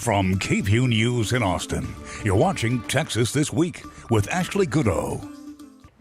From KVUE News in Austin, you're watching Texas This Week with Ashley Goodo.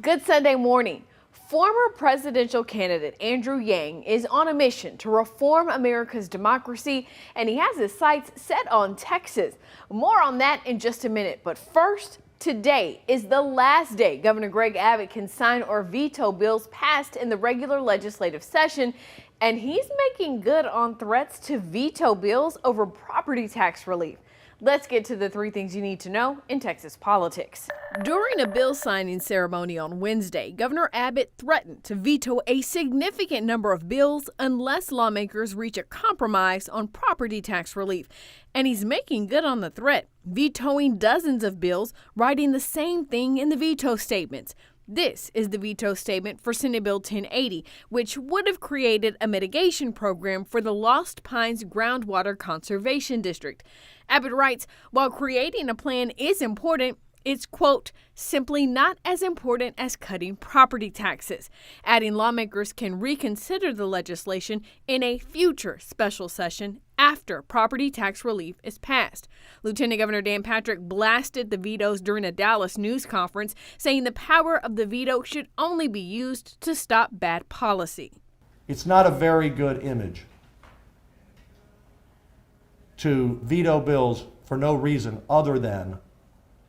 Good Sunday morning. Former presidential candidate Andrew Yang is on a mission to reform America's democracy, and he has his sights set on Texas. More on that in just a minute. But first, today is the last day Governor Greg Abbott can sign or veto bills passed in the regular legislative session, and he's making good on threats to veto bills over property tax relief. Let's get to the three things you need to know in Texas politics. During a bill signing ceremony on Wednesday, Governor Abbott threatened to veto a significant number of bills unless lawmakers reach a compromise on property tax relief. And he's making good on the threat, vetoing dozens of bills, writing the same thing in the veto statements. This is the veto statement for Senate Bill 1080, which would have created a mitigation program for the Lost Pines Groundwater Conservation District. Abbott writes, while creating a plan is important, it's, quote, simply not as important as cutting property taxes. Adding lawmakers can reconsider the legislation in a future special session after property tax relief is passed. Lieutenant Governor Dan Patrick blasted the vetoes during a Dallas news conference, saying the power of the veto should only be used to stop bad policy. It's not a very good image to veto bills for no reason other than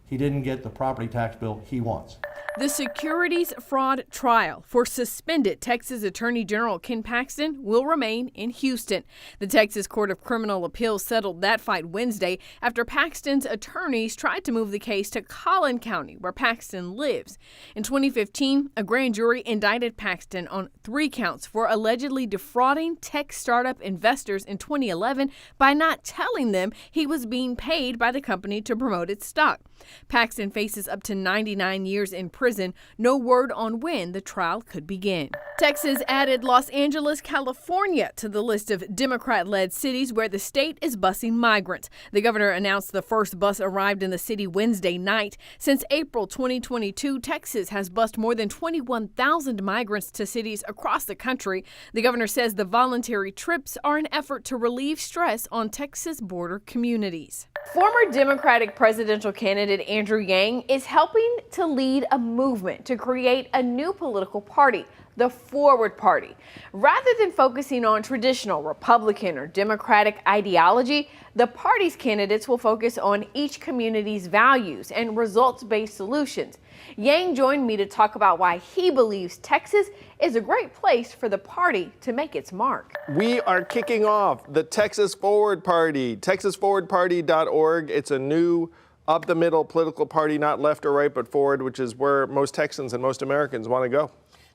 he didn't get the property tax bill he wants. The Securities fraud trial for suspended Texas Attorney General Ken Paxton will remain in Houston. The Texas Court of Criminal Appeals settled that fight Wednesday after Paxton's attorneys tried to move the case to Collin County, where Paxton lives. In 2015, a grand jury indicted Paxton on 3 counts for allegedly defrauding tech startup investors in 2011 by not telling them he was being paid by the company to promote its stock. Paxton faces up to 99 years in prison. No word on when the trial could begin. Texas added Los Angeles, California to the list of Democrat-led cities where the state is busing migrants. The governor announced the first bus arrived in the city Wednesday night. Since April 2022, Texas has bused more than 21,000 migrants to cities across the country. The governor says the voluntary trips are an effort to relieve stress on Texas border communities. Former Democratic presidential candidate Andrew Yang is helping to lead a movement to create a new political party, the Forward Party. Rather than focusing on traditional Republican or Democratic ideology, the party's candidates will focus on each community's values and results-based solutions. Yang joined me to talk about why he believes Texas is a great place for the party to make its mark. We are kicking off the Texas Forward Party, texasforwardparty.org. It's a new up-the-middle political party, not left or right, but forward, which is where most Texans and most Americans want to go.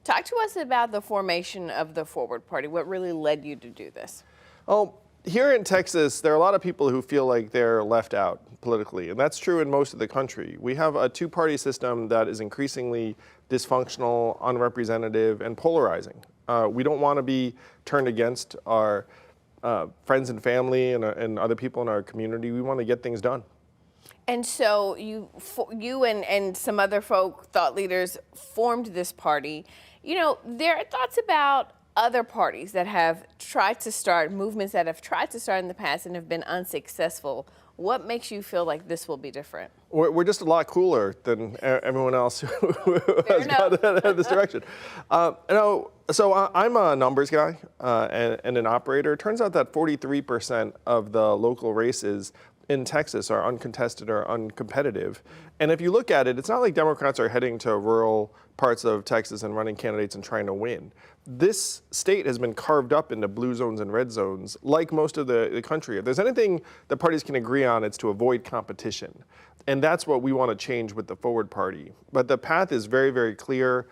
Talk to us about the formation of the Forward Party. What really led you to do this? Oh, here in Texas, there are a lot of people who feel like they're left out politically, and that's true in most of the country. We have a two-party system that is increasingly dysfunctional, unrepresentative, and polarizing. We don't want to be turned against our friends and family and other people in our community. We want to get things done. And so you and some other thought leaders formed this party. You know, there are thoughts about other parties that have tried to start, movements that have tried to start in the past and have been unsuccessful. What makes you feel like this will be different? We're just a lot cooler than everyone else who has gone this direction. So I'm a numbers guy and an operator. It turns out that 43% of the local races in Texas are uncontested or uncompetitive. And if you look at it, it's not like Democrats are heading to rural parts of Texas and running candidates and trying to win. This state has been carved up into blue zones and red zones, like most of the country. If there's anything the parties can agree on, it's to avoid competition. And that's what we want to change with the Forward Party. But the path is very, very clear.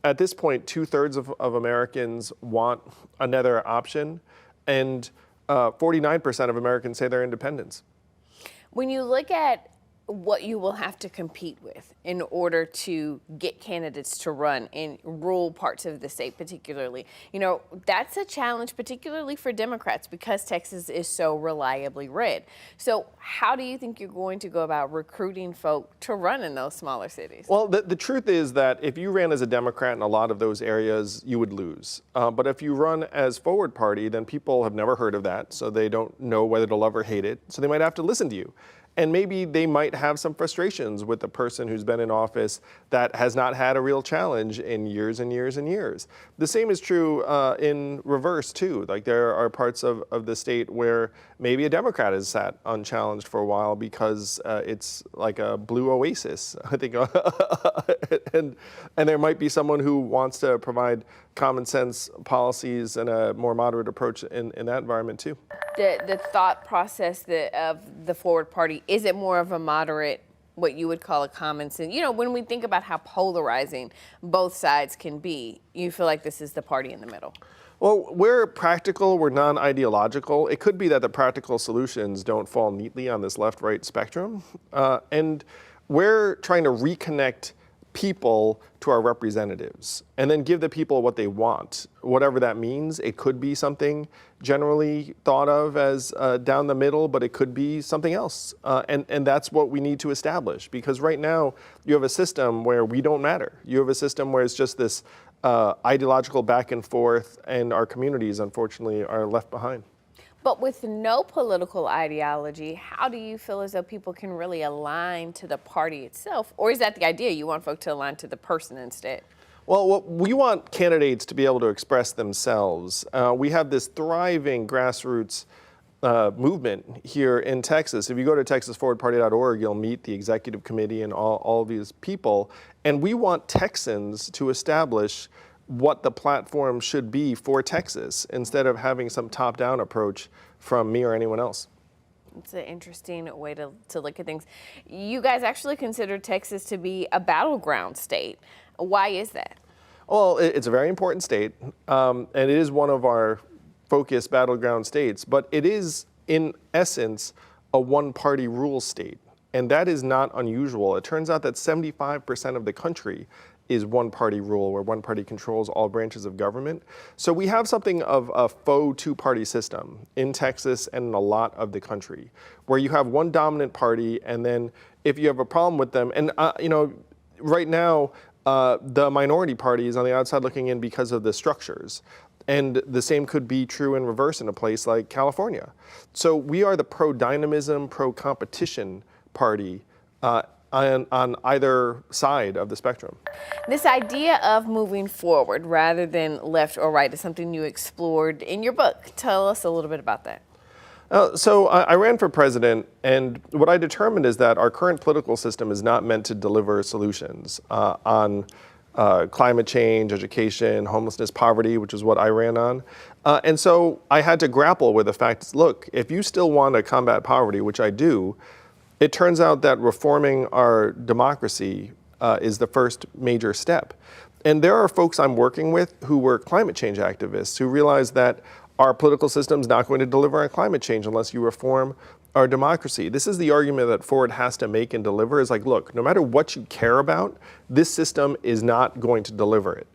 At this point, 2/3 of Americans want another option, and 49% of Americans say they're independents. When you look at what you will have to compete with in order to get candidates to run in rural parts of the state particularly. You know, that's a challenge particularly for Democrats because Texas is so reliably red. So how do you think you're going to go about recruiting folk to run in those smaller cities? Well, the truth is that if you ran as a Democrat in a lot of those areas, you would lose. But if you run as Forward Party, then people have never heard of that, so they don't know whether to love or hate it, so they might have to listen to you. And maybe they might have some frustrations with the person who's been in office that has not had a real challenge in years and years and years. The same is true in reverse, too. Like there are parts of the state where maybe a Democrat has sat unchallenged for a while because it's like a blue oasis, I think. and there might be someone who wants to provide common sense policies and a more moderate approach in that environment, too. The thought process of the Forward Party, is it more of a moderate, what you would call a common sense? You know, when we think about how polarizing both sides can be, you feel like this is the party in the middle. Well, we're practical, we're non-ideological. It could be that the practical solutions don't fall neatly on this left-right spectrum. And we're trying to reconnect people to our representatives and then give the people what they want, whatever that means. It could be something generally thought of as down the middle, but it could be something else. And that's what we need to establish, because right now you have a system where we don't matter. You have a system where it's just this ideological back and forth, and our communities, unfortunately, are left behind. But with no political ideology, how do you feel as though people can really align to the party itself? Or is that the idea? You want folk to align to the person instead? Well, we want candidates to be able to express themselves. We have this thriving grassroots movement here in Texas. If you go to texasforwardparty.org, you'll meet the executive committee and all of these people. And we want Texans to establish what the platform should be for Texas instead of having some top-down approach from me or anyone else. It's an interesting way to look at things. You guys actually consider Texas to be a battleground state. Why is that? Well, it's a very important state, and it is one of our focus battleground states, but it is, in essence, a one-party rule state, and that is not unusual. It turns out that 75% of the country is one-party rule, where one party controls all branches of government. So we have something of a faux two-party system in Texas and in a lot of the country, where you have one dominant party, and then if you have a problem with them, and you know, right now, the minority party is on the outside looking in because of the structures. And the same could be true in reverse in a place like California. So we are the pro-dynamism, pro-competition party on either side of the spectrum. This idea of moving forward rather than left or right is something you explored in your book. Tell us a little bit about that. So I ran for president, and what I determined is that our current political system is not meant to deliver solutions on climate change, education, homelessness, poverty, which is what I ran on. And so I had to grapple with the fact, look, if you still want to combat poverty, which I do, it turns out that reforming our democracy is the first major step. And there are folks I'm working with who were climate change activists who realize that our political system is not going to deliver on climate change unless you reform our democracy. This is the argument that Ford has to make and deliver, is like, look, no matter what you care about, this system is not going to deliver it.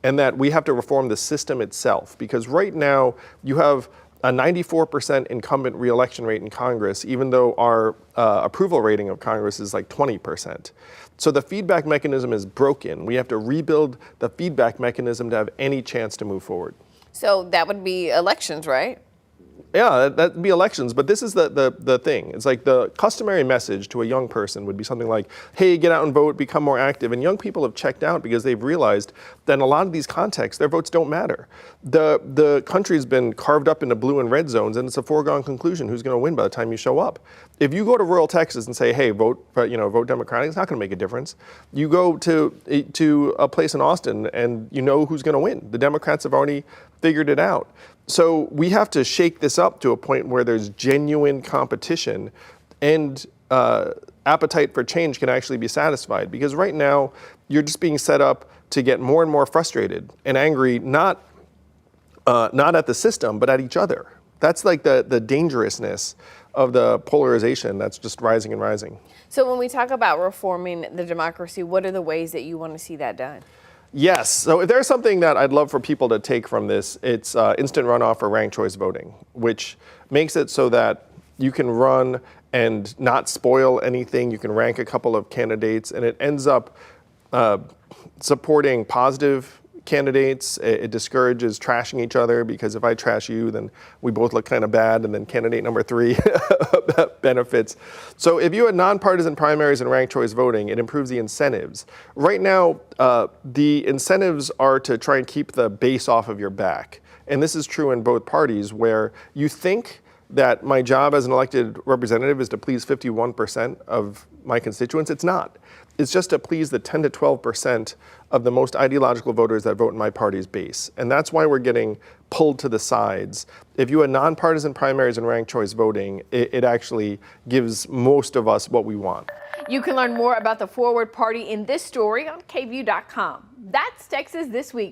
And that we have to reform the system itself, because right now you have a 94% incumbent reelection rate in Congress, even though our approval rating of Congress is like 20%. So the feedback mechanism is broken. We have to rebuild the feedback mechanism to have any chance to move forward. So that would be elections, right? Yeah, that'd be elections, but this is the thing. It's like the customary message to a young person would be something like, hey, get out and vote, become more active. And young people have checked out because they've realized that in a lot of these contexts, their votes don't matter. The country's been carved up into blue and red zones, and it's a foregone conclusion who's going to win by the time you show up. If you go to rural Texas and say, hey, vote Democratic, it's not going to make a difference. You go to a place in Austin and you know who's going to win. The Democrats have already figured it out. So we have to shake this up to a point where there's genuine competition and appetite for change can actually be satisfied. Because right now, you're just being set up to get more and more frustrated and angry, not at the system, but at each other. That's like the dangerousness of the polarization that's just rising and rising. So when we talk about reforming the democracy, what are the ways that you want to see that done? Yes. So if there's something that I'd love for people to take from this, it's instant runoff or ranked choice voting, which makes it so that you can run and not spoil anything. You can rank a couple of candidates, and it ends up supporting positive candidates. It discourages trashing each other, because if I trash you, then we both look kind of bad, and then candidate number 3 benefits. So if you had nonpartisan primaries and ranked choice voting, it improves the incentives. Right now, the incentives are to try and keep the base off of your back. And this is true in both parties, where you think that my job as an elected representative is to please 51% of my constituents. It's not. It's just to please the 10 to 12% of the most ideological voters that vote in my party's base. And that's why we're getting pulled to the sides. If you had nonpartisan primaries and ranked choice voting, it actually gives most of us what we want. You can learn more about the Forward Party in this story on KVUE.com. That's Texas This Week.